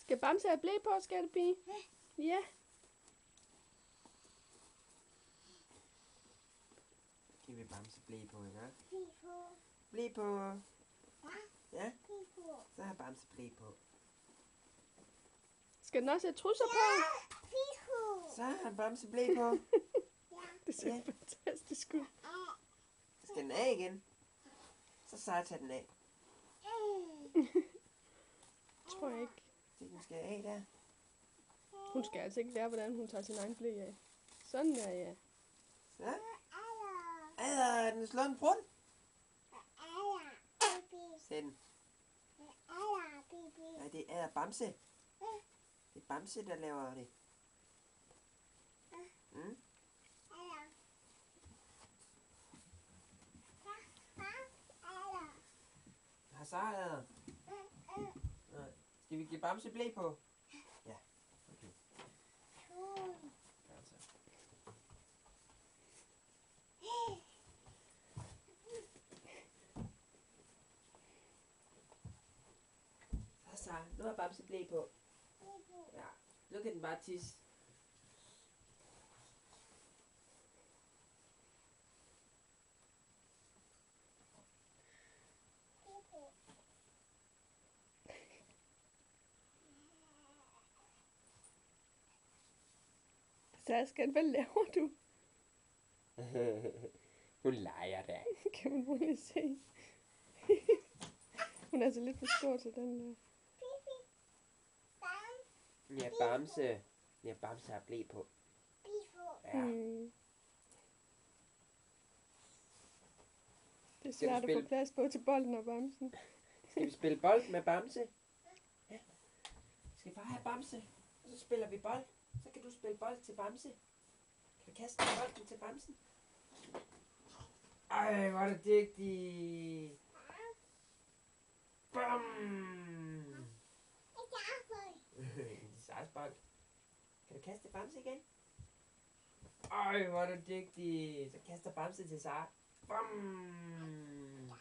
Skal Bamse have ble på, skattepige? Ja. Giv vi Bamse ble på, ikke? Ble på. Ble på. Ja, Ble på. så har Bamse ble på. Skal den også have trusser på? Ble på. Så har Bamse ble på. Det ser Ja. fantastisk ud. Så skal den af igen. Så Sara tager den af. Tror jeg ikke. Det den skal af der. Hun skal altså ikke lære, hvordan hun tager sin egen ble af. Sådan der, ja. Så. Adder, den slået en brund. Sæt den. Nej, det er Bamse. Det er Bamse, der laver det. Mm. Har Sara adder? Nej. Skal vi give Bamse ble på? Ja. Okay. Altså. Så Sara, nu har Bamse ble på. Ja. Nu kan den bare tisse. Saskia, hvad laver du? Hun leger der. Kan man muligt se? Hun er altså lidt for stor til den der. Ja, Bamse. Ja, Bamse har ble på. Ja. Hmm. Det er svært at få plads på til bolden og Bamsen. Skal vi spille bold med Bamse? Ja. Skal vi bare have Bamse? Og så spiller vi bold. Så kan du spille bold til Bamse. Kan du kaste bolden til Bamsen? Ej, hvor er det dygtig. Bam! En sejrsbold. Kan du kaste Bamse igen? Ej, hvor er du dygtig. Så kaster Bamse til Sara. Bam!